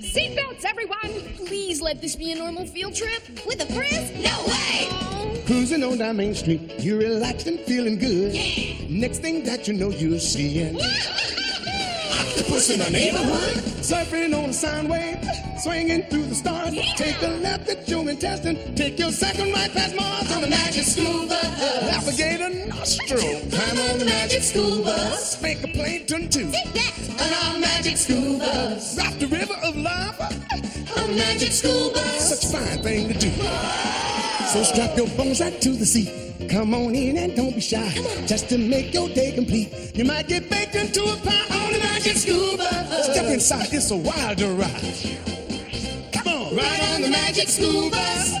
Seatbelts, everyone! Please let this be a normal field trip. With a Friz? No way! Oh. Cruising on down Main Street, you're relaxed and feeling good. Yeah. Next thing that you know, you're seeing octopus in the neighborhood. Surfing on a sound wave, swinging through the stars. Yeah. Take a left at your intestine, take your second right past Mars on the magic school bus. Navigator nostril, climb on the magic school bus. Make a Plankton too, on our magic school bus. Rock the river of love, on the magic school bus. Such a fine thing to do. So strap your bones right to the seat. Come on in and don't be shy. Just to make your day complete. You might get baked into a pie on the magic school bus. Step inside, it's a wilder ride. Come on, ride on the magic school bus.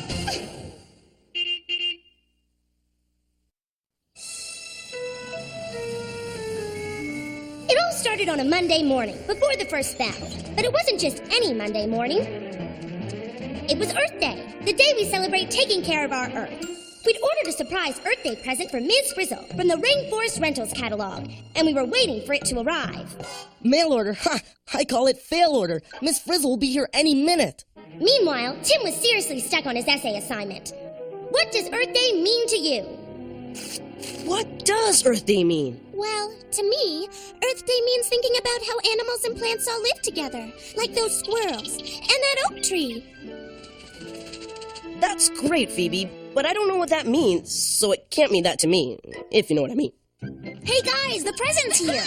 It all started on a Monday morning, before the first bell. But it wasn't just any Monday morning. It was Earth Day, the day we celebrate taking care of our Earth. We'd ordered a surprise Earth Day present for Ms. Frizzle from the Rainforest Rentals catalog, and we were waiting for it to arrive. Mail order? Ha! I call it fail order. Miss Frizzle will be here any minute. Meanwhile, Tim was seriously stuck on his essay assignment. What does Earth Day mean to you? What does Earth Day mean? Well, to me, Earth Day means thinking about how animals and plants all live together, like those squirrels and that oak tree. That's great, Phoebe, but I don't know what that means, so it can't mean that to me, if you know what I mean. Hey guys, the present's here!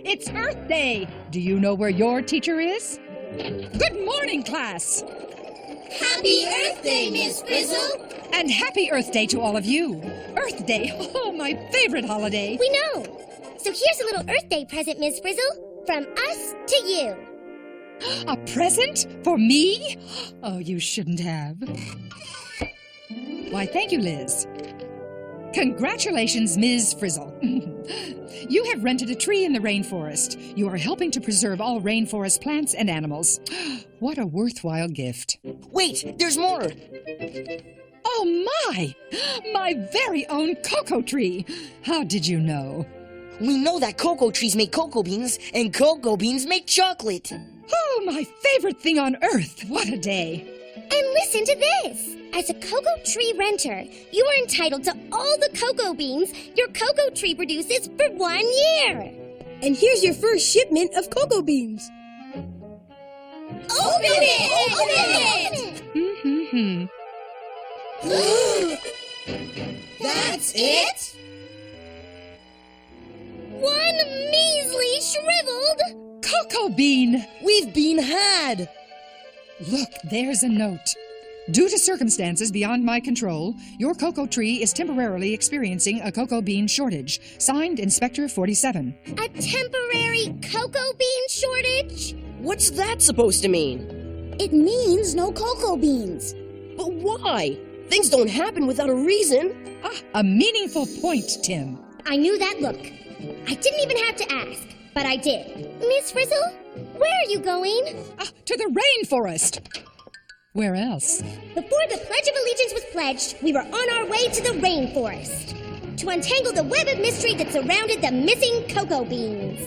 It's Earth Day. Do you know where your teacher is? Good morning, class. Happy Earth Day, Miss Frizzle! And happy Earth Day to all of you. Earth Day, oh, my favorite holiday. We know. So here's a little Earth Day present, Miss Frizzle, from us to you. A present? For me? Oh, you shouldn't have. Why, thank you, Liz. Congratulations, Ms. Frizzle. You have rented a tree in the rainforest. You are helping to preserve all rainforest plants and animals. What a worthwhile gift. Wait, there's more. Oh, my! My very own cocoa tree. How did you know? We know that cocoa trees make cocoa beans, and cocoa beans make chocolate. Oh, my favorite thing on earth. What a day. And listen to this. As a cocoa tree renter, you are entitled to all the cocoa beans your cocoa tree produces for 1 year. And here's your first shipment of cocoa beans. Open it! Mm-hmm. That's it? One measly shriveled Cocoa bean. We've been had. Look, there's a note. Due to circumstances beyond my control, your cocoa tree is temporarily experiencing a cocoa bean shortage. Signed, Inspector 47. A temporary cocoa bean shortage? What's that supposed to mean? It means no cocoa beans. But why? Things don't happen without a reason. Ah, a meaningful point, Tim. I knew that look. I didn't even have to ask, but I did. Miss Frizzle, where are you going? Ah, to the rainforest. Where else? Before the Pledge of Allegiance was pledged, we were on our way to the rainforest to untangle the web of mystery that surrounded the missing cocoa beans.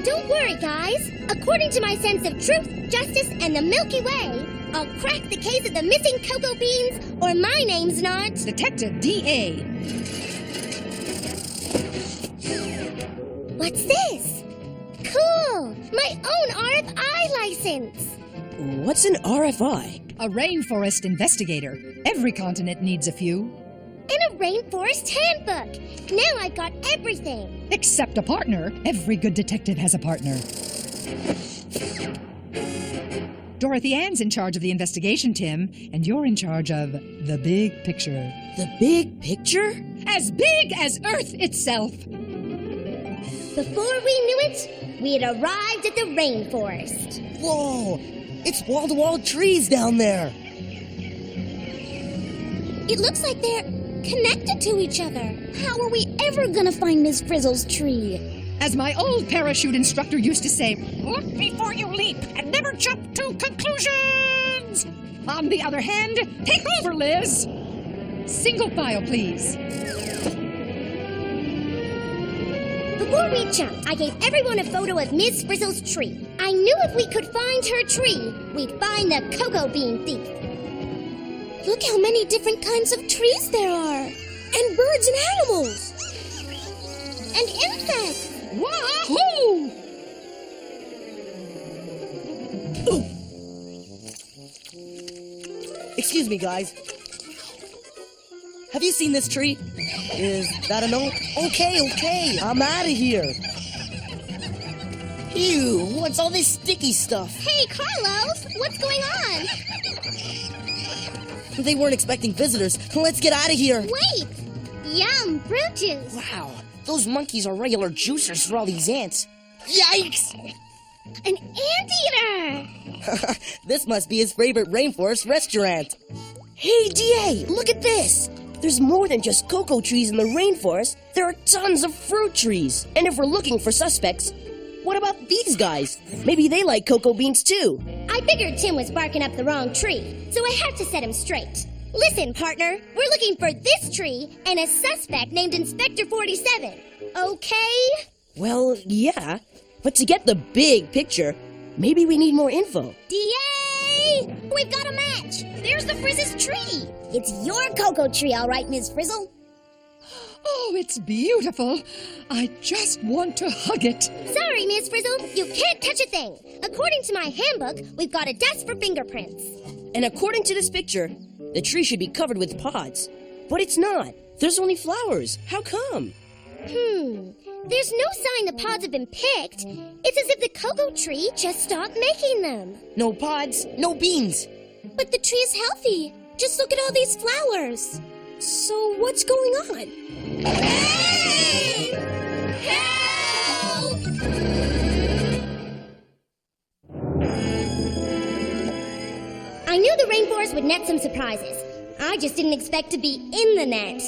Don't worry, guys. According to my sense of truth, justice, and the Milky Way, I'll crack the case of the missing cocoa beans, or my name's not... Detective D.A. What's this? Cool! My own RFI license! What's an RFI? A rainforest investigator. Every continent needs a few. And a rainforest handbook! Now I've got everything! Except a partner. Every good detective has a partner. Dorothy Ann's in charge of the investigation, Tim, and you're in charge of the big picture. The big picture? As big as Earth itself! Before we knew it, we had arrived at the rainforest. Whoa! It's wall-to-wall trees down there. It looks like they're connected to each other. How are we ever gonna find Miss Frizzle's tree? As my old parachute instructor used to say, look before you leap and never jump to conclusions! On the other hand, take over, Liz! Single file, please. Before we jumped, I gave everyone a photo of Ms. Frizzle's tree. I knew if we could find her tree, we'd find the cocoa bean thief. Look how many different kinds of trees there are. And birds and animals. And insects. Wahoo! Excuse me, guys. Have you seen this tree? Is that a no? Okay, I'm out of here. Ew, what's all this sticky stuff? Hey, Carlos, what's going on? They weren't expecting visitors. Let's get out of here. Wait! Yum, fruit juice. Wow, those monkeys are regular juicers for all these ants. Yikes! An anteater! This must be his favorite Rainforest restaurant. Hey, DA, look at this! There's more than just cocoa trees in the rainforest. There are tons of fruit trees. And if we're looking for suspects, what about these guys? Maybe they like cocoa beans too. I figured Tim was barking up the wrong tree, so I had to set him straight. Listen, partner, we're looking for this tree and a suspect named Inspector 47. Okay? Well, yeah. But to get the big picture, maybe we need more info. DA! We've got a match! There's the Frizz's tree! It's your cocoa tree, all right, Ms. Frizzle. Oh, it's beautiful. I just want to hug it. Sorry, Ms. Frizzle, you can't touch a thing. According to my handbook, we've got a dust for fingerprints. And according to this picture, the tree should be covered with pods. But it's not. There's only flowers. How come? There's no sign the pods have been picked. It's as if the cocoa tree just stopped making them. No pods, no beans. But the tree is healthy. Just look at all these flowers. So what's going on? Help! I knew the rainforest would net some surprises. I just didn't expect to be in the net.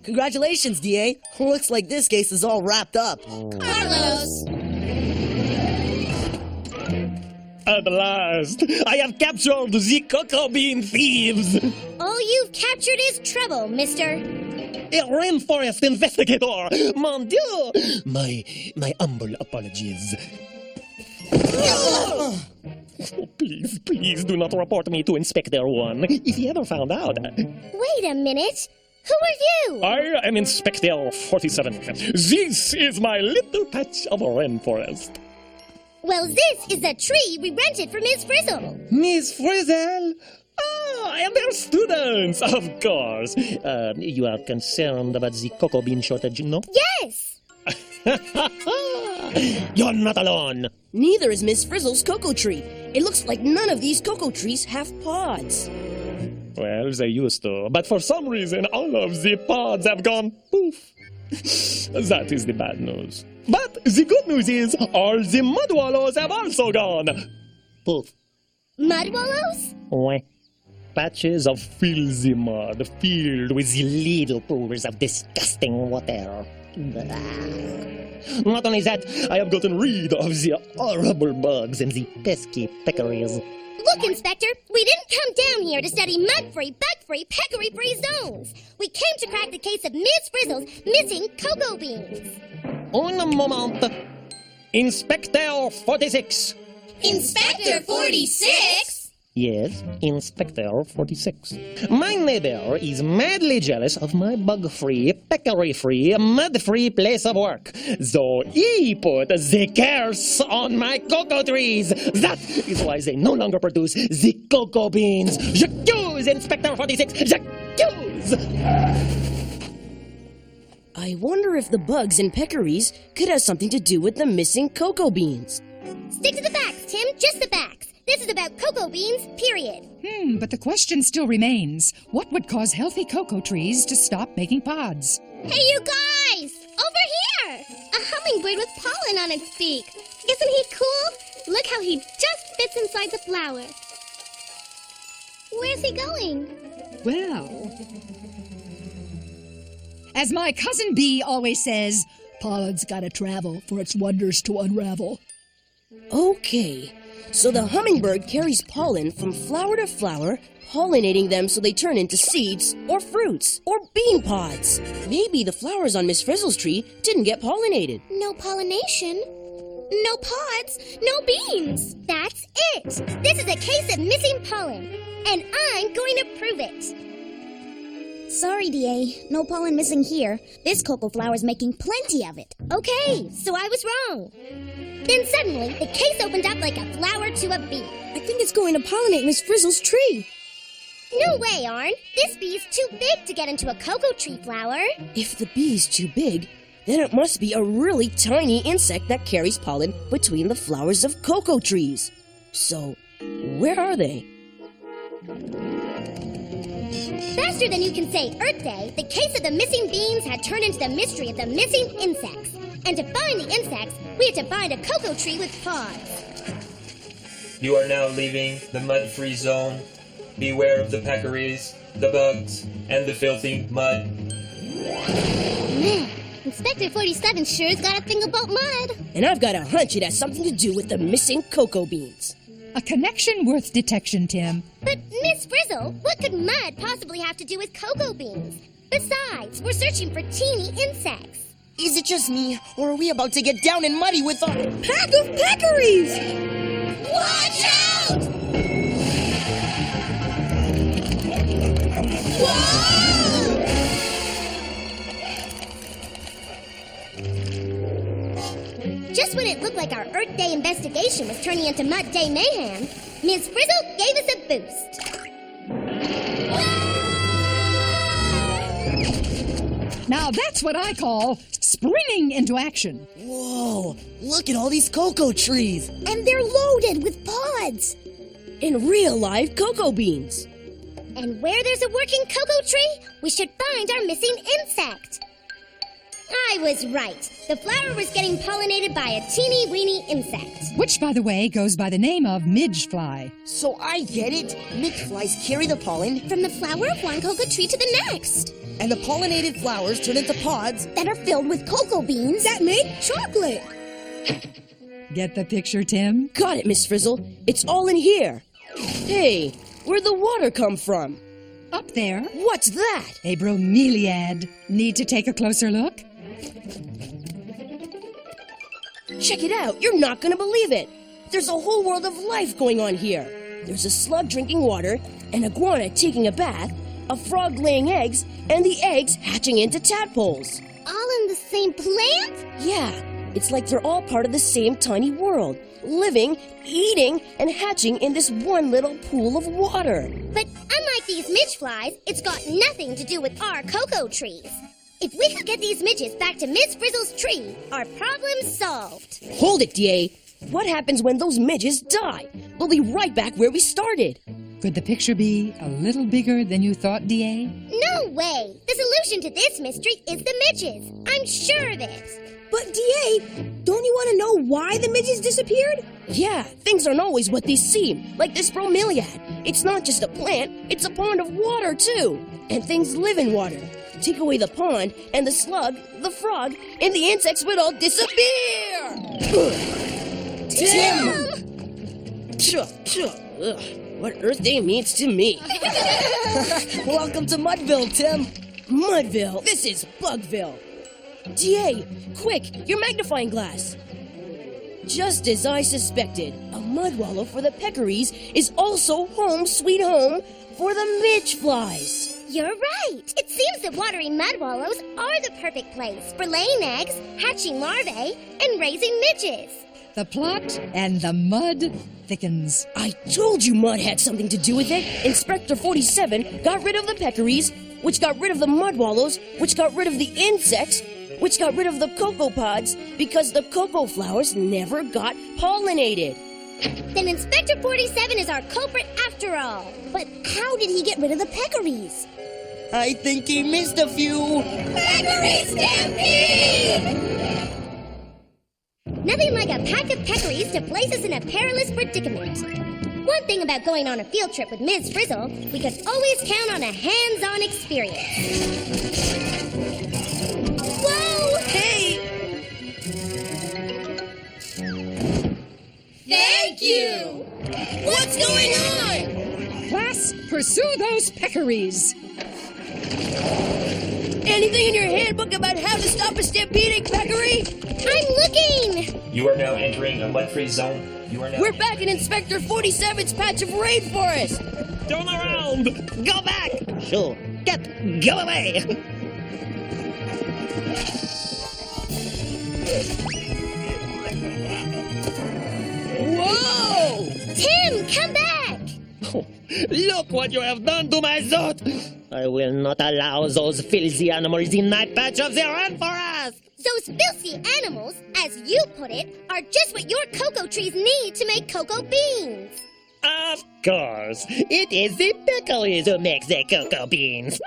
Congratulations, DA. Looks like this case is all wrapped up. Carlos! At last, I have captured the cocoa bean thieves. All you've captured is trouble, mister. A rainforest investigator. Mon Dieu. My humble apologies. Oh, please do not report me to Inspector 1. If he ever found out. Wait a minute. Who are you? I am Inspector 47. This is my little patch of rainforest. Well, this is the tree we rented for Miss Frizzle. Miss Frizzle? Ah, and they're students, of course. You are concerned about the cocoa bean shortage, no? Yes! You're not alone. Neither is Miss Frizzle's cocoa tree. It looks like none of these cocoa trees have pods. Well, they used to, but for some reason, all of the pods have gone poof. That is the bad news. But the good news is, all the mud wallows have also gone poof. Mud wallows? Ouais. Patches of filthy mud filled with the little pools of disgusting water. Not only that, I have gotten rid of the horrible bugs and the pesky peccaries. Look, Inspector, we didn't come down here to study mud-free, bug-free, peccary-free zones. We came to crack the case of Miss Frizzle's missing cocoa beans. Un moment. Inspector 46. Inspector 46? Yes, Inspector 46. My neighbor is madly jealous of my bug-free, peccary-free, mud-free place of work. So he put the curse on my cocoa trees. That is why they no longer produce the cocoa beans. J'accuse Inspector 46. J'accuse! I wonder if the bugs and peccaries could have something to do with the missing cocoa beans. Stick to the facts, Tim, just the facts. This is about cocoa beans, period. But the question still remains. What would cause healthy cocoa trees to stop making pods? Hey, you guys! Over here! A hummingbird with pollen on its beak. Isn't he cool? Look how he just fits inside the flower. Where's he going? Well, as my cousin Bee always says, pollen's gotta travel for its wonders to unravel. Okay, So the hummingbird carries pollen from flower to flower, pollinating them so they turn into seeds or fruits or bean pods. Maybe the flowers on Miss Frizzle's tree didn't get pollinated. No pollination, no pods, no beans. That's it. This is a case of missing pollen, and I'm going to prove it. Sorry, DA. No pollen missing here. This cocoa flower's making plenty of it. Okay, so I was wrong. Then suddenly, the case opened up like a flower to a bee. I think it's going to pollinate Miss Frizzle's tree. No way, Arn. This bee's too big to get into a cocoa tree flower. If the bee's too big, then it must be a really tiny insect that carries pollen between the flowers of cocoa trees. So, where are they? Faster than you can say Earth Day, the case of the missing beans had turned into the mystery of the missing insects. And to find the insects, we had to find a cocoa tree with pods. You are now leaving the mud-free zone. Beware of the peccaries, the bugs, and the filthy mud. Man, Inspector 47 sure's got a thing about mud. And I've got a hunch it has something to do with the missing cocoa beans. A connection worth detection, Tim. But, Miss Frizzle, what could mud possibly have to do with cocoa beans? Besides, we're searching for teeny insects. Is it just me, or are we about to get down and muddy with a Pack of peccaries! Watch out! Just when it looked like our Earth Day investigation was turning into Mud Day mayhem, Ms. Frizzle gave us a boost. Now that's what I call springing into action. Whoa, look at all these cocoa trees. And they're loaded with pods. And real live cocoa beans. And where there's a working cocoa tree, we should find our missing insect. I was right. The flower was getting pollinated by a teeny-weeny insect. Which, by the way, goes by the name of midgefly. So I get it. Midgeflies carry the pollen, From the flower of one cocoa tree to the next. and the pollinated flowers turn into pods. That are filled with cocoa beans. That make chocolate. Get the picture, Tim? Got it, Miss Frizzle. It's all in here. Hey, where'd the water come from? Up there, What's that? a bromeliad. Need to take a closer look? Check it out. You're not gonna believe it. There's a whole world of life going on here. There's a slug drinking water, an iguana taking a bath, a frog laying eggs, and the eggs hatching into tadpoles. All in the same plant? Yeah, it's like they're all part of the same tiny world, living, eating, and hatching in this one little pool of water. But unlike these midge flies, it's got nothing to do with our cocoa trees. If we could get these midges back to Miss Frizzle's tree, our problem's solved. Hold it, DA. What happens when those midges die? We'll be right back where we started. Could the picture be a little bigger than you thought, D.A.? No way! The solution to this mystery is the midges. I'm sure of it. But DA, don't you want to know why the midges disappeared? Yeah, things aren't always what they seem, like this bromeliad. It's not just a plant, it's a pond of water, too. And things live in water. Take away the pond, and the slug, the frog, and the insects would all disappear! Tim! Ugh, what Earth Day means to me. Welcome to Mudville, Tim. Mudville, this is Bugville. DA, quick, your magnifying glass. Just as I suspected, a mud wallow for the peccaries is also home sweet home for the midge flies. You're right. It seems that watery mud wallows are the perfect place for laying eggs, hatching larvae, and raising midges. The plot and the mud thickens. I told you mud had something to do with it. Inspector 47 got rid of the peccaries, which got rid of the mud wallows, which got rid of the insects, which got rid of the cocoa pods, because the cocoa flowers never got pollinated. Then Inspector 47 is our culprit after all. But how did he get rid of the peccaries? I think he missed a few. Peccaries stampede! Nothing like a pack of peccaries to place us in a perilous predicament. One thing about going on a field trip with Ms. Frizzle, we could always count on a hands-on experience. Whoa! Hey! Thank you! pursue those peccaries. Anything in your handbook about how to stop a stampeding peccary? I'm looking! You are now entering a mud-free zone. We're back in Inspector 47's patch of rainforest. Turn around! Go back! Sure. Go away! Whoa! Tim, come back! Look what you have done to my zoot! I will not allow those filthy animals in my patch of the rainforest! Those filthy animals, as you put it, are just what your cocoa trees need to make cocoa beans. Of course. It is the peccaries who make the cocoa beans.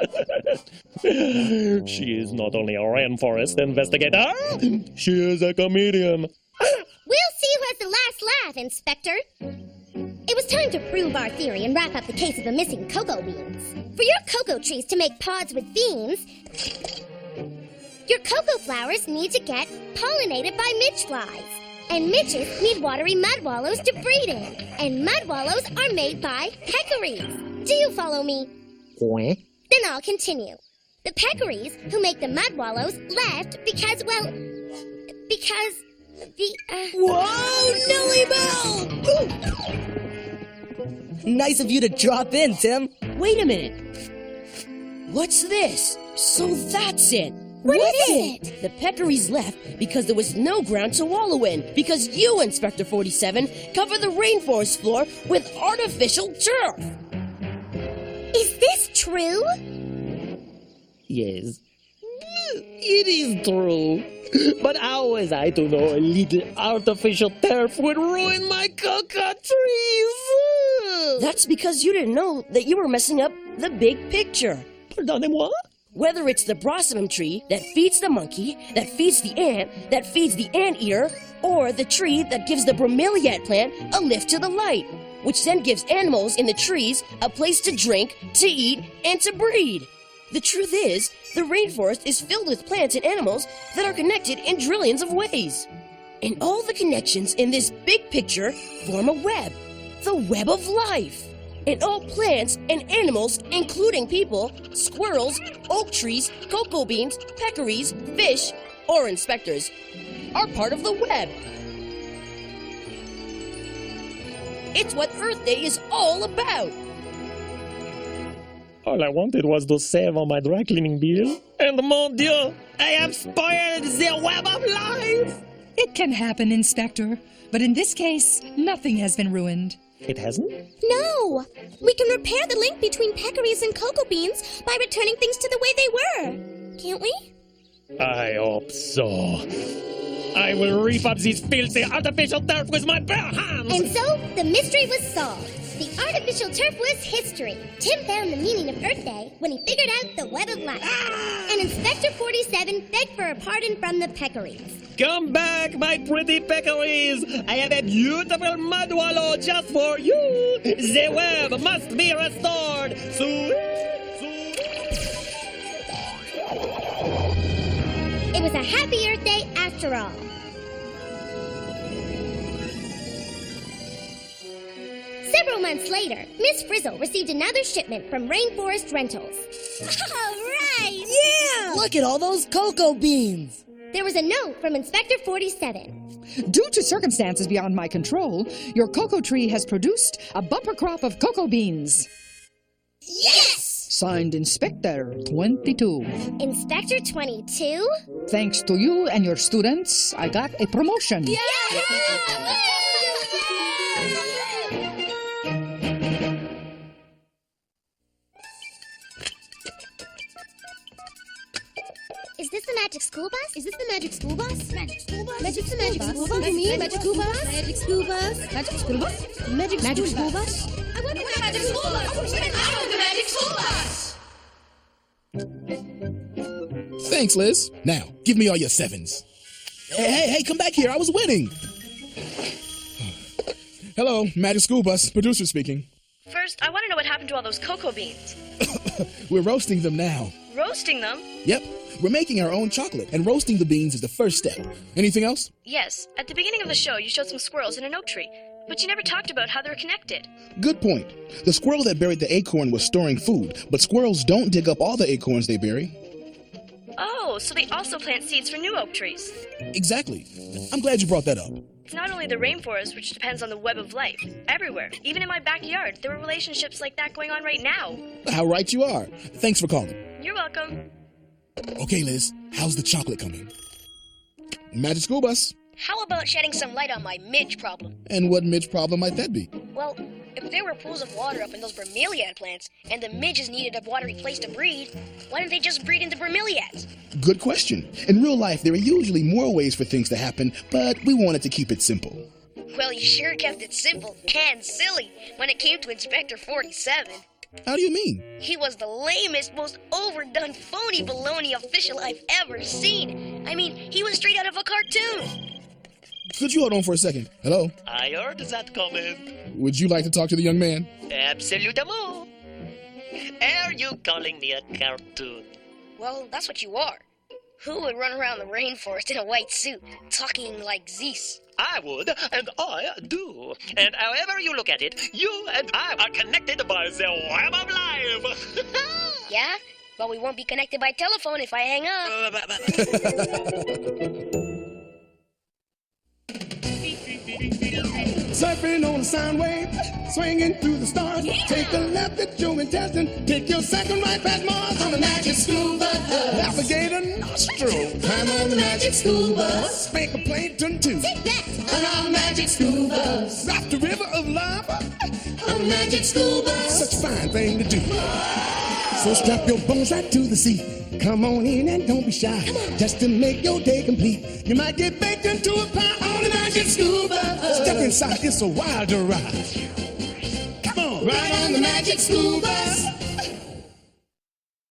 She is not only a rainforest investigator, she is a comedian. We'll see who has the last laugh, Inspector. It was time to prove our theory and wrap up the case of the missing cocoa beans. For your cocoa trees to make pods with beans, your cocoa flowers need to get pollinated by midge flies. And midges need watery mud wallows to breed in. And mud wallows are made by peccaries. Do you follow me? What? Then I'll continue. The peccaries who make the mud wallows left because Whoa, Nellie Bell! Nice of you to drop in, Tim. Wait a minute. What's this? So that's it. What is it? The peccaries left because there was no ground to wallow in. Because you, Inspector 47, covered the rainforest floor with artificial turf. Is this true? Yes. It is true. But how was I to know a little artificial turf would ruin my cocoa trees? That's because you didn't know that you were messing up the big picture. Pardonnez-moi? Whether it's the blossoming tree that feeds the monkey, that feeds the ant, that feeds the anteater, or the tree that gives the bromeliad plant a lift to the light, which then gives animals in the trees a place to drink, to eat, and to breed. The truth is, the rainforest is filled with plants and animals that are connected in trillions of ways. And all the connections in this big picture form a web, the web of life. And all plants and animals, including people, squirrels, oak trees, cocoa beans, peccaries, fish, or inspectors, are part of the web. It's what Earth Day is all about. All I wanted was to save on my dry cleaning bill. And mon Dieu, I have spoiled the web of life! It can happen, Inspector, but in this case, nothing has been ruined. It hasn't? No! We can repair the link between peccaries and cocoa beans by returning things to the way they were. Can't we? I hope so. I will reef up this filthy artificial turf with my bare hands! And so, the mystery was solved. The artificial turf was history. Tim found the meaning of Earth Day when he figured out the web of life. And Inspector 47 begged for a pardon from the peccaries. Come back, my pretty peccaries! I have a beautiful mud wallow just for you! The web must be restored! Soon! It was a happy Earth Day after all. Several months later, Miss Frizzle received another shipment from Rainforest Rentals. All right! Yeah! Look at all those cocoa beans! There was a note from Inspector 47. Due to circumstances beyond my control, your cocoa tree has produced a bumper crop of cocoa beans. Yes! Signed Inspector 22. Inspector 22? Thanks to you and your students, I got a promotion. Yeah! Is this the magic school bus? Is this the magic school bus? Magic school bus? Magic the magic school bus? Magic school bus? Magic school bus? Magic school bus? Magic school bus? I want the magic school bus! I want the magic school bus! Thanks, Liz. Now, give me all your sevens. Hey, come back here. I was winning. Hello, Magic School Bus. Producer speaking. First, I want to know what happened to all those cocoa beans. We're roasting them now. Roasting them? Yep. We're making our own chocolate, and roasting the beans is the first step. Anything else? Yes. At the beginning of the show, you showed some squirrels in an oak tree. But you never talked about how they're connected. Good point. The squirrel that buried the acorn was storing food, but squirrels don't dig up all the acorns they bury. Oh, so they also plant seeds for new oak trees. Exactly. I'm glad you brought that up. It's not only the rainforest which depends on the web of life. Everywhere, even in my backyard, there are relationships like that going on right now. How right you are. Thanks for calling. You're welcome. Okay, Liz, how's the chocolate coming? Magic School Bus. How about shedding some light on my midge problem? And what midge problem might that be? Well, if there were pools of water up in those bromeliad plants, and the midges needed a watery place to breed, why didn't they just breed into bromeliads? Good question. In real life, there are usually more ways for things to happen, but we wanted to keep it simple. Well, you sure kept it simple and silly when it came to Inspector 47. How do you mean? He was the lamest, most overdone, phony baloney official I've ever seen. I mean, he was straight out of a cartoon. Could you hold on for a second? Hello? I heard that comment. Would you like to talk to the young man? Absolutement. Are you calling me a cartoon? Well, that's what you are. Who would run around the rainforest in a white suit, talking like this? I would, and I do. And however you look at it, you and I are connected by the web of life. Yeah? But we won't be connected by telephone if I hang up. Surfing on a sound wave, swinging through the stars. Yeah. Take a left at your intestine, take your second right past Mars on the Magic School Bus. Navigator nostril, climb on the Magic School Bus. Spank a plankton too, Sit back. on our Magic School Bus. Drop the river of lava on the Magic School Bus. Such a fine thing to do. So strap your bones right to the seat. Come on in and don't be shy. Just to make your day complete. You might get baked into a pie on the Magic School Bus. Step inside, it's a wilder ride. Come on, ride on the Magic School Bus.